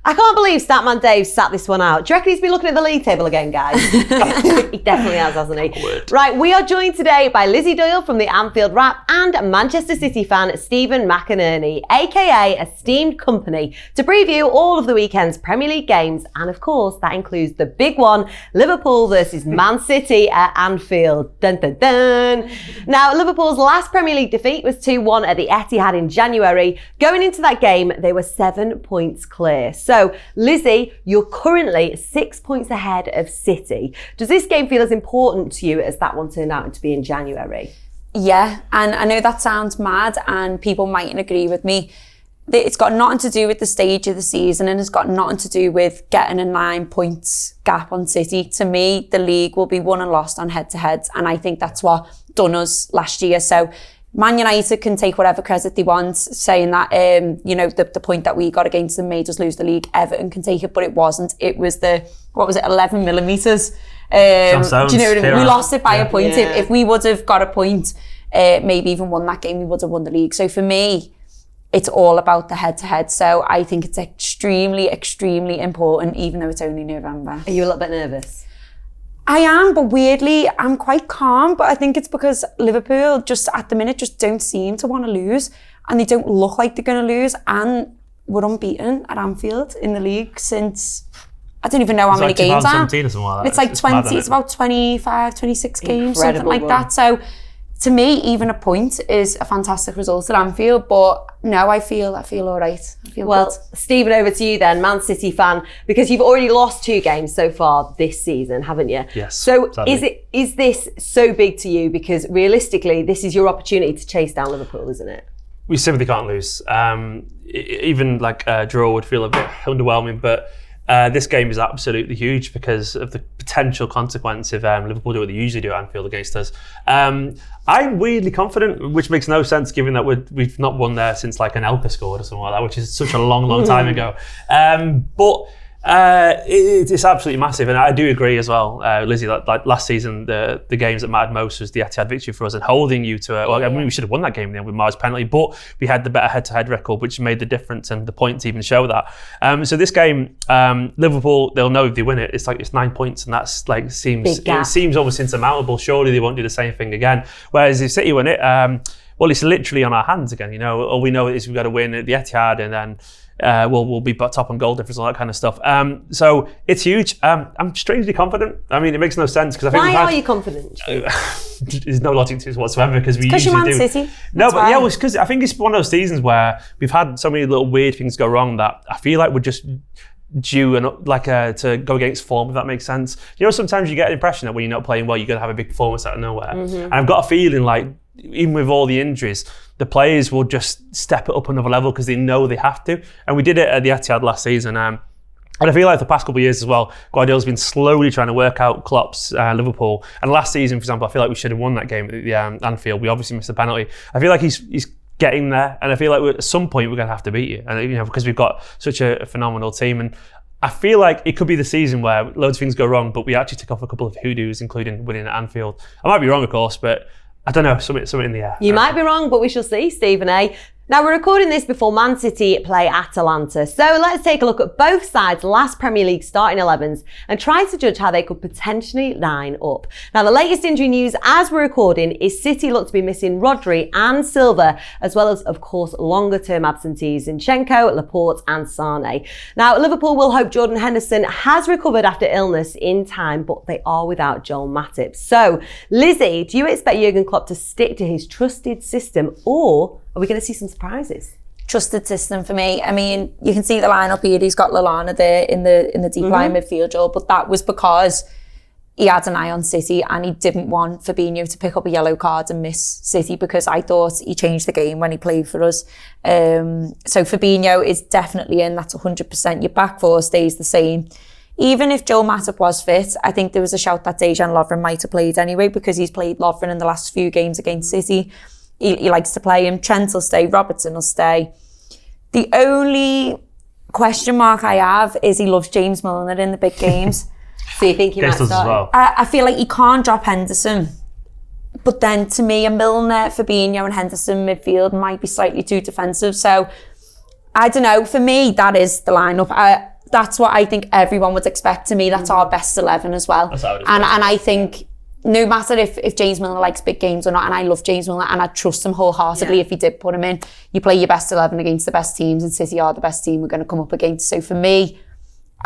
I can't believe Statman Dave sat this one out. Do you reckon he's been looking at the league table again, guys? He definitely has, hasn't he? Right, we are joined today by Lizzi Doyle from the Anfield Wrap and Manchester City fan Stephen McInerney, aka Esteemed Kompany, to preview all of the weekend's Premier League games. And of course, that includes the big one, Liverpool versus Man City at Anfield. Dun, dun, dun. Now, Liverpool's last Premier League defeat was 2-1 at the Etihad in January. Going into that game, they were 7 points clear. So, Lizzi, you're currently 6 points ahead of City. Does this game feel as important to you as that one turned out to be in January? Yeah, and I know that sounds mad and people mightn't agree with me. It's got nothing to do with the stage of the season and it's got nothing to do with getting a 9 points gap on City. To me, the league will be won and lost on head-to-heads, and I think that's what done us last year. So Man United can take whatever credit they want, saying that, the point that we got against them made us lose the league. Everton can take it, but it wasn't. It was 11 millimetres. Do you know what I mean? We lost it by a point. Yeah. If we would have got a point, maybe even won that game, we would have won the league. So for me, it's all about the head-to-head. So I think it's extremely, extremely important, even though it's only November. Are you a little bit nervous? I am, but weirdly, I'm quite calm. But I think it's because Liverpool just at the minute just don't seem to want to lose, and they don't look like they're going to lose. And we're unbeaten at Anfield in the league since, I don't even know how many games are. Or something like that. It's like 20, it's about 25, 26 games, something like that. So to me, even a point is a fantastic result at Anfield. But no, I feel all right. I feel well, good. Stephen, over to you then, Man City fan, because you've already lost 2 games so far this season, haven't you? Yes. So sadly. is this so big to you? Because realistically, this is your opportunity to chase down Liverpool, isn't it? We simply can't lose. Even like a draw would feel a bit underwhelming, but this game is absolutely huge because of the potential consequence if Liverpool do what they usually do at Anfield against us. I'm weirdly confident, which makes no sense given that we've not won there since like an Elka scored or something like that, which is such a long time ago. But it's absolutely massive, and I do agree as well, Lizzi. Like last season, the games that mattered most was the Etihad victory for us and holding you to it. Well, I mean, we should have won that game in the end with Mars penalty, but we had the better head-to-head record, which made the difference, and the points even show that. So this game, Liverpool, they'll know if they win it. It's 9 points, and that's like seems almost insurmountable. Surely they won't do the same thing again. Whereas if City win it, well, it's literally on our hands again. You know, all we know is we've got to win at the Etihad, and then we'll be top on goal difference and all that kind of stuff. So it's huge. I'm strangely confident. I mean, it makes no sense because I think why are you confident? There's no logic to it whatsoever because we usually Man do. City. No, but yeah, because I think it's one of those seasons where we've had so many little weird things go wrong that I feel like we're just due and to go against form, if that makes sense. You know, sometimes you get an impression that when you're not playing well, you're going to have a big performance out of nowhere. Mm-hmm. And I've got a feeling like, even with all the injuries, the players will just step it up another level because they know they have to. And we did it at the Etihad last season. And I feel like the past couple of years as well, Guardiola's been slowly trying to work out Klopp's Liverpool. And last season, for example, I feel like we should have won that game at the Anfield. We obviously missed the penalty. I feel like he's getting there, and I feel like at some point we're going to have to beat you. And because we've got such a phenomenal team. And I feel like it could be the season where loads of things go wrong, but we actually tick off a couple of hoodoos, including winning at Anfield. I might be wrong, of course, but I don't know, something in the air. You might be wrong, but we shall see, Stephen A. Now, we're recording this before Man City play Atalanta, so let's take a look at both sides' last Premier League starting 11s and try to judge how they could potentially line up. Now, the latest injury news as we're recording is City look to be missing Rodri and Silva, as well as, of course, longer-term absentees Zinchenko, Laporte and Sane. Now, Liverpool will hope Jordan Henderson has recovered after illness in time, but they are without Joel Matip. So, Lizzi, do you expect Jurgen Klopp to stick to his trusted system, or are we going to see some surprises? Trusted system for me. I mean, you can see the lineup here. He's got Lallana there in the deep line midfield role, but that was because he had an eye on City and he didn't want Fabinho to pick up a yellow card and miss City, because I thought he changed the game when he played for us. So Fabinho is definitely in. That's 100%. Your back four stays the same. Even if Joel Matip was fit, I think there was a shout that Dejan Lovren might have played anyway, because he's played Lovren in the last few games against City. He likes to play him. Trent will stay. Robertson will stay. The only question mark I have is he loves James Milner in the big games. So you think he might start? Well. I feel like he can't drop Henderson. But then to me, a Milner, Fabinho and Henderson midfield might be slightly too defensive. So I don't know. For me, that is the lineup. that's what I think everyone would expect. To me, that's our best 11 as well. That's how it is. And I think no matter if James Milner likes big games or not, and I love James Milner and I trust him wholeheartedly if he did put him in, you play your best 11 against the best teams, and City are the best team we're going to come up against. So for me,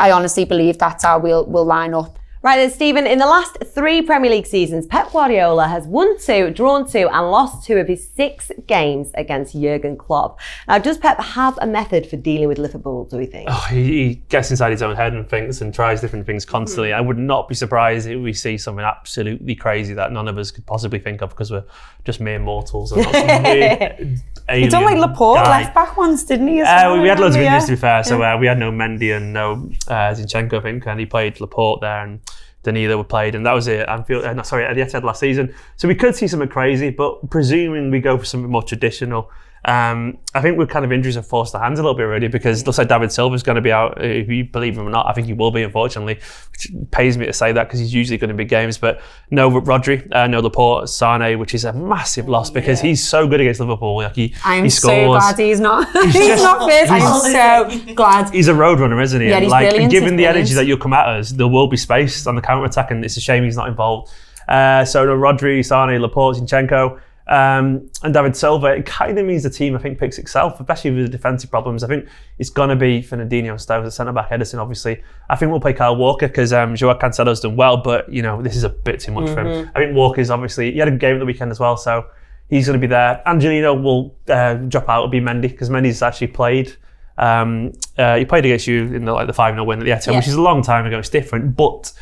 I honestly believe that's how we'll line up. Right then, Stephen, in the last 3 Premier League seasons, Pep Guardiola has won 2, drawn 2 and lost 2 of his 6 games against Jurgen Klopp. Now, does Pep have a method for dealing with Liverpool, do we think? Oh, he gets inside his own head and thinks and tries different things constantly. I would not be surprised if we see something absolutely crazy that none of us could possibly think of because we're just mere mortals. And not some weird He done like Laporte left back once, didn't he? We had loads of injuries, to be fair. So we had no Mendy and no Zinchenko, I think, and he played Laporte there, and Danilo were played, and that was it. Anfield, at the Etihad last season. So we could see something crazy, but presuming we go for something more traditional, I think we're kind of injuries have forced our hands a little bit already, because it looks like David Silva's going to be out. If you believe him or not, I think he will be, unfortunately, which pains me to say that because he's usually going to be games. But no Rodri, no Laporte, Sane, which is a massive loss because he's so good against Liverpool. Like he scores. So glad he's not. He's not fit. I'm so glad. He's a roadrunner, isn't he? Yeah, he's brilliant. Given the energy that you'll come at us, there will be space on the counter attack, and it's a shame he's not involved. So no Rodri, Sane, Laporte, Zinchenko. And David Silva, it kind of means the team, I think, picks itself, especially with the defensive problems. I think it's going to be Fernandinho and Stones at centre-back, Ederson, obviously. I think we'll play Kyle Walker because Joao Cancelo's done well, but, this is a bit too much for him. I think Walker's obviously, he had a game at the weekend as well, so he's going to be there. Angelino will drop out, it'll be Mendy, because Mendy's actually played. He played against you in the 5-0 win at the Etihad, which is a long time ago, it's different, but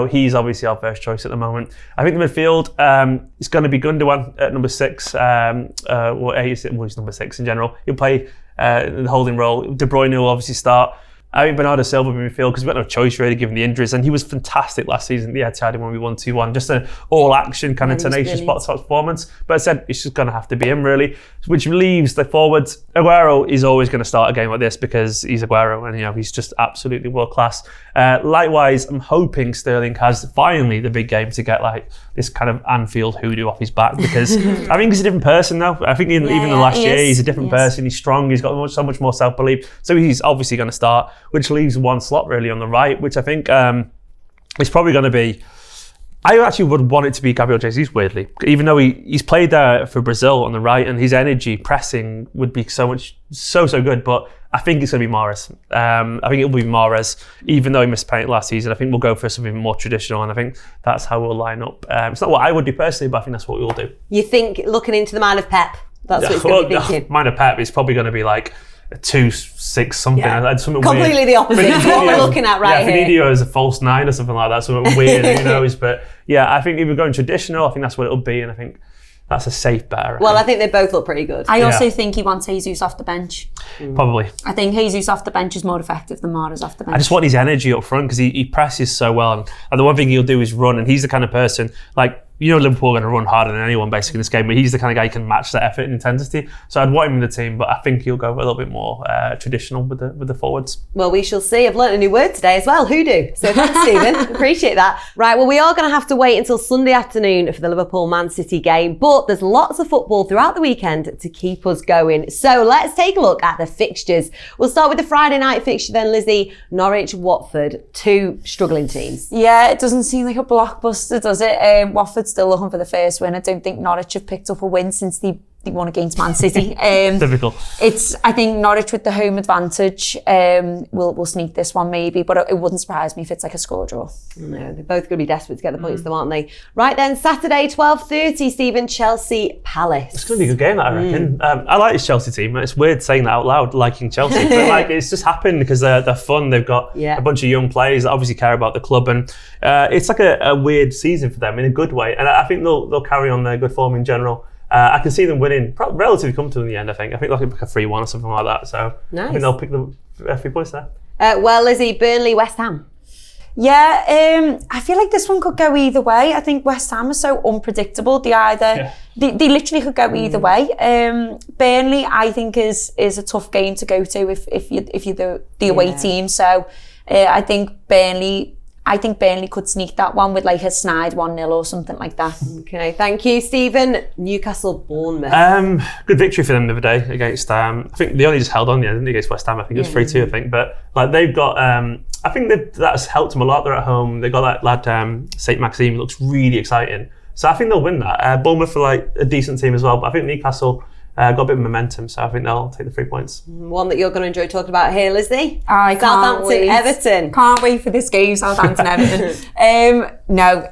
he's obviously our first choice at the moment. I think the midfield is going to be Gundogan at number 6, he's number 6 in general. He'll play the holding role. De Bruyne will obviously start. I think Bernardo Silva in midfield because we've got no choice really given the injuries, and he was fantastic last season at the Etihad when we won 2-1. Just an all-action kind of tenacious spot-top performance. But I said it's just going to have to be him really, which leaves the forwards. Aguero is always going to start a game like this because he's Aguero, and he's just absolutely world class. Likewise, I'm hoping Sterling has finally the big game to get like this kind of Anfield hoodoo off his back, because I think he's a different person now. I think even the last year he's a different person. He's strong. He's got so much more self-belief. So he's obviously going to start, which leaves one slot really on the right, which I think is probably going to be. I actually would want it to be Gabriel Jesus, weirdly, even though he's played there for Brazil on the right, and his energy pressing would be so good. But I think it's going to be Mahrez. I think it will be Mahrez, even though he missed paint last season. I think we'll go for something more traditional, and I think that's how we'll line up. It's not what I would do personally, but I think that's what we will do. You think, looking into the mind of Pep, that's what he's going to be thinking? Mind of Pep is probably going to be like a 2-6 something. Something completely weird. The opposite. What we're looking at right here. Firmino is a false 9 or something like that. Something weird, who knows? But yeah, I think if we're going traditional, I think that's what it'll be, and I think that's a safe bet. I think they both look pretty good. I also think he wants Jesus off the bench. Probably. I think Jesus off the bench is more effective than Mahrez off the bench. I just want his energy up front because he presses so well, and the one thing he'll do is run, and he's the kind of person like. Liverpool are going to run harder than anyone basically in this game, but he's the kind of guy who can match that effort and intensity. So I'd want him in the team, but I think he'll go a little bit more traditional with the forwards. Well, we shall see. I've learnt a new word today as well, hoodoo. So thanks, Stephen. Appreciate that. Right, well, we are going to have to wait until Sunday afternoon for the Liverpool-Man City game, but there's lots of football throughout the weekend to keep us going. So let's take a look at the fixtures. We'll start with the Friday night fixture then, Lizzie. Norwich, Watford, 2 struggling teams. Yeah, it doesn't seem like a blockbuster, does it? Watford's still looking for the first win. I don't think Norwich have picked up a win since they won against Man City. Typical. I think Norwich with the home advantage will sneak this one maybe, but it wouldn't surprise me if it's like a score draw. No, they're both going to be desperate to get the points though, aren't they? Right then, Saturday, 12:30, Stephen, Chelsea Palace. It's going to be a good game, that, I reckon. I like this Chelsea team. It's weird saying that out loud, liking Chelsea, but it's just happened because they're fun. They've got a bunch of young players that obviously care about the club, and it's like a weird season for them in a good way. And I think they'll carry on their good form in general. I can see them winning relatively comfortably in the end, I think. I think they'll pick a 3-1 or something like that. So nice. I think they'll pick the 3 points there. Well, Lizzie, Burnley, West Ham. Yeah, I feel like this one could go either way. I think West Ham are so unpredictable. They literally could go either way. Burnley, I think, is a tough game to go to if you're the away team. So I think Burnley I think Burnley could sneak that one with like a snide 1-0 or something like that. Okay, thank you, Stephen. Newcastle, Bournemouth. Good victory for them the other day against. I think they only just held on, didn't they, against West Ham? I think it was 3-2. I think, but like they've got. I think that's helped them a lot. They're at home. They got that lad Saint Maxime. Looks really exciting. So I think they'll win that. Bournemouth are like a decent team as well, but I think Newcastle. Got a bit of momentum, so I think they'll take the 3 points. One that you're going to enjoy talking about here, Lizzie. I can't wait. Everton. Can't wait for this game, Southampton, Everton. No.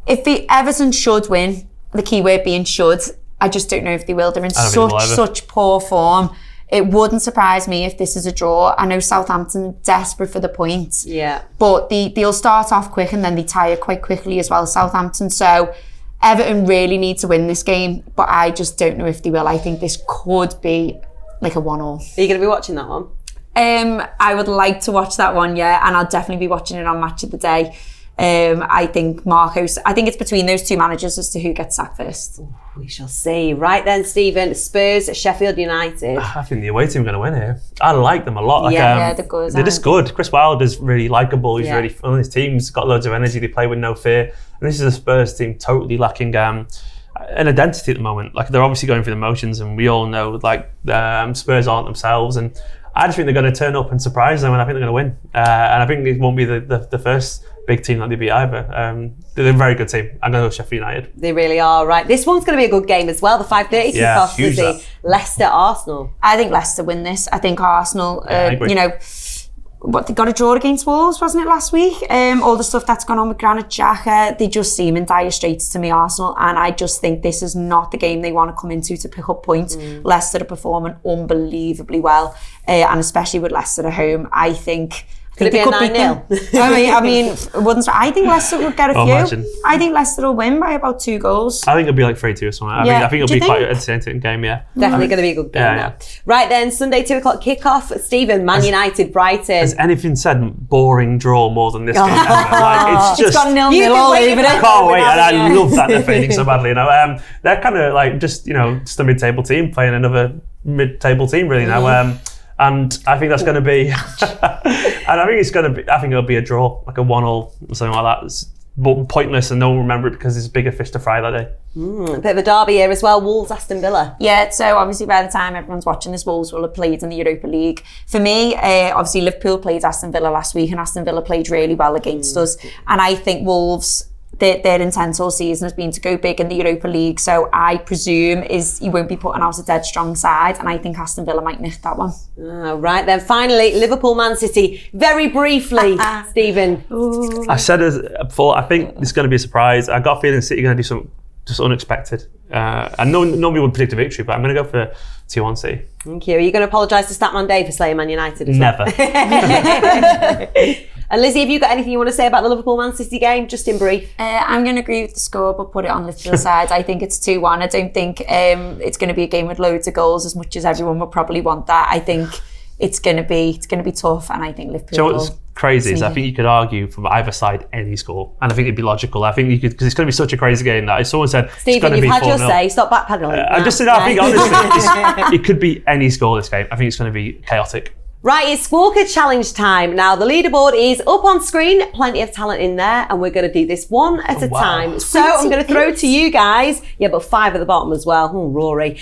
If Everton should win, the key word being should, I just don't know if they will. They're in such poor form. It wouldn't surprise me if this is a draw. I know Southampton are desperate for the points. Yeah. But they'll start off quick and then they tire quite quickly as well, Southampton. So Everton really need to win this game, but I just don't know if they will. I think this could be like a 1-1. Are you going to be watching that one? I would like to watch that one, yeah, and I'll definitely be watching it on Match of the Day. I think it's between those two managers as to who gets sacked first. We shall see. Right then, Stephen, Spurs, Sheffield United. I think the away team are going to win here. I like them a lot. They're good. They're just good. Chris Wilder's really likeable. He's really fun. His team's got loads of energy. They play with no fear. And this is a Spurs team totally lacking an identity at the moment. Like, they're obviously going through the motions, and we all know Spurs aren't themselves. And I just think they're going to turn up and surprise them, and I think they're going to win. And I think it won't be the first big team that they beat either. They're a very good team. I'm going to go Sheffield United. They really are, right. This one's going to be a good game as well. The 5:30 kickoff, Lizzie. Leicester, Arsenal. I think Leicester win this. I think Arsenal, I agree. they got a draw against Wolves, wasn't it, last week? All the stuff that's gone on with Granit Xhaka, they just seem in dire straits to me, Arsenal, and I just think this is not the game they want to come into to pick up points. Leicester are performing unbelievably well, and especially with Leicester at home, I think Could it be a 9-0? I mean, it wouldn't. I think Leicester will get a few. Imagine. I think Leicester will win by about 2 goals. I think it'll be like 3-2 or something. I think it'll be quite an entertaining game, yeah. Definitely going to be a good game. Yeah. Right then, Sunday 2 o'clock kickoff. Stephen, Man United, Brighton. Has anything said boring draw more than this game? Like, it's got 0-0 all over it. I can't wait, and I love that they're fading so badly. They're kind of like just a mid-table team playing another mid-table team, really now. And I think that's going to be, I think it'll be a draw, like a 1-1 or something like that. It's pointless, and no one will remember it because there's bigger fish to fry that day. A bit of a derby here as well. Wolves, Aston Villa. Yeah, so obviously by the time everyone's watching this, Wolves will have played in the Europa League. For me, obviously Liverpool played Aston Villa last week, and Aston Villa played really well against us. And I think Wolves, their intent all season has been to go big in the Europa League, so I presume he won't be putting out a dead strong side, and I think Aston Villa might nick that one. Right then, finally, Liverpool, Man City. Very briefly, Stephen. I said it before, I think it's going to be a surprise. I got a feeling City are going to do something just unexpected. And nobody would predict a victory, but I'm going to go for 2-1 City. Thank you. Are you going to apologise to Statman Dave for slaying Man United as well? Never. And Lizzie, have you got anything you want to say about the Liverpool-Man City game, just in brief? I'm going to agree with the score, but put it on Liverpool's side. I think it's 2-1. I don't think it's going to be a game with loads of goals, as much as everyone would probably want that. I think it's going to be tough, and I think Liverpool. Do you know what's crazy is I think you could argue from either side any score, and I think it'd be logical. I think you could, because it's going to be such a crazy game that if someone said Stephen, it's going to be 4-0. You've had your say. Stop backpedaling. I just said, I think honestly, it could be any score this game. I think it's going to be chaotic. Right, it's Squawka challenge time. Now, the leaderboard is up on screen. Plenty of talent in there, and we're going to do this one at a time. So I'm going to throw to you guys. Yeah, but 5 at the bottom as well. Rory.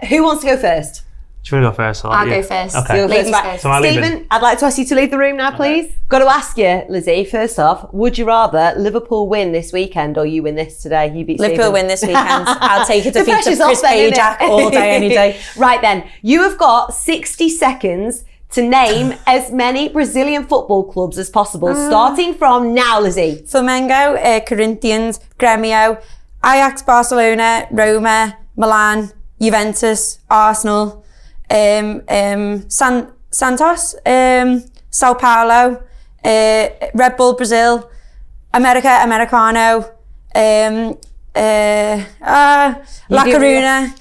Who wants to go first? Do you want to go first? I'll go first. Okay. Ladies first. So Stephen, I'd like to ask you to leave the room now, please. Got to ask you, Lizzie, first off, would you rather Liverpool win this weekend or you win this today? You beat Liverpool Stephen. win this weekend. I'll take a defeat of Chris off then, Pajak all day, any day. Right then, you have got 60 seconds to name as many Brazilian football clubs as possible, starting from now, Lizzie. Flamengo, Corinthians, Grêmio, Ajax, Barcelona, Roma, Milan, Juventus, Arsenal, Santos, Sao Paulo, Red Bull Brazil, Americano, La Coruna,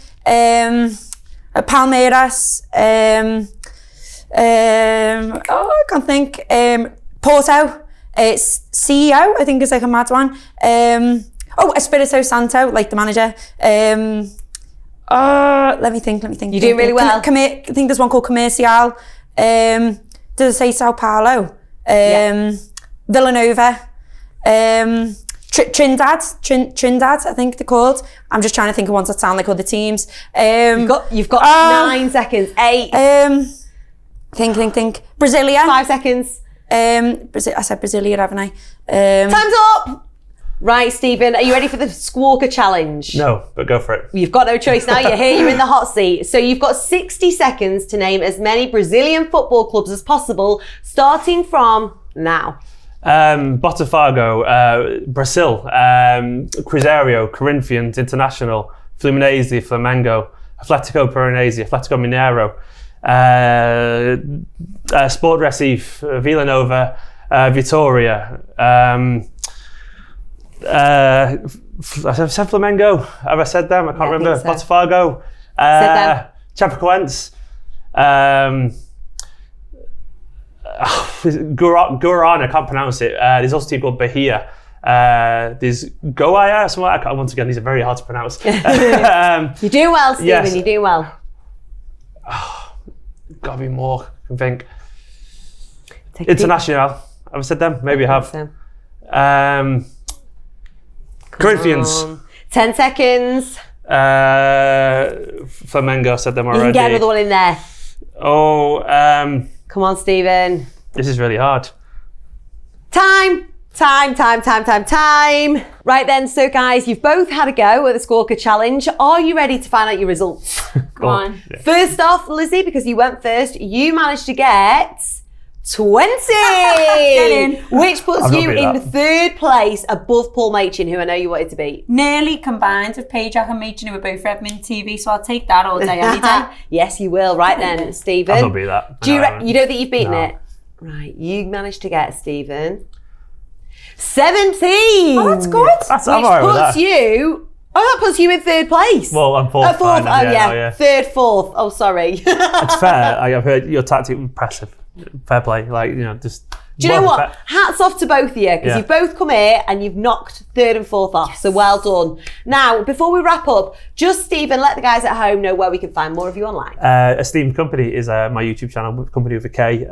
Palmeiras, I can't think. Porto, CEO, I think is like a mad one. Espirito Santo, like the manager. Let me think. You're doing really well. I think there's one called Comercial. Does it say Sao Paulo? Villanova. Trinidad, I think they're called. I'm just trying to think of ones that sound like other teams. You've got 9 seconds. 8. Think. Brasilia. 5 seconds. I said Brasilia, haven't I? Time's up. Right, Stephen, are you ready for the Squawka challenge? No, but go for it. You've got no choice now. You're here. You're in the hot seat. So you've got 60 seconds to name as many Brazilian football clubs as possible, starting from now. Botafogo, Brazil, Cruzeiro, Corinthians, International, Fluminense, Flamengo, Atlético Paranaense, Atlético Mineiro, Sport Recife, Villanova, Vitória. I said Flamengo. Have I said them? I can't remember. So. Botafogo, Chapecoense. Guarani, I can't pronounce it. There's also a team called Bahia. There's Goiás. Once again, these are very hard to pronounce. You're doing well, Stephen. Yes. You're doing well. Gotta be more. I can think. International. Have I said them? Maybe I have. Corinthians. 10 seconds. Flamengo, said them already. You can get another one in there. Come on, Stephen. This is really hard. Time. Right then, so guys, you've both had a go at the Squawka challenge. Are you ready to find out your results? Go on. Yeah. First off, Lizzie, because you went first, you managed to get 20, which puts you in third place above Paul Machin, who I know you wanted to beat. Nearly combined with Pajak and Machin, who were both Redmond TV, so I'll take that all day, any day. Yes, you will. Right then, Stephen. I don't beat that. You don't think you've beaten it? Right, you managed to get, Stephen, 17. Oh, that's good. That puts you in third place. Well, I'm fourth. Fourth. Yeah. Third, fourth. Oh, sorry. It's fair. I've heard your tactic impressive. Fair play. Just. Do you know what? Hats off to both of you, because you've both come here and you've knocked third and fourth off. Yes. So well done. Now, before we wrap up, just Stephen, let the guys at home know where we can find more of you online. Esteemed Kompany is my YouTube channel, company with a K.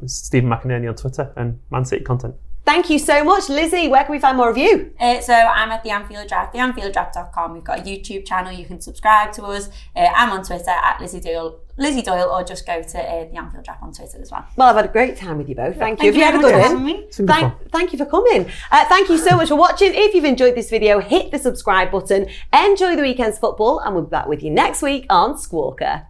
Stephen McInerney on Twitter, and Man City content. Thank you so much. Lizzie, where can we find more of you? So I'm at the Anfield Wrap, theanfieldwrap.com. We've got a YouTube channel. You can subscribe to us. I'm on Twitter at Lizzi Doyle, or just go to the Anfield Wrap on Twitter as well. Well, I've had a great time with you both. Thank you. Have you had a good one? Thank you for coming. Thank you so much for watching. If you've enjoyed this video, hit the subscribe button. Enjoy the weekend's football, and we'll be back with you next week on Squawka.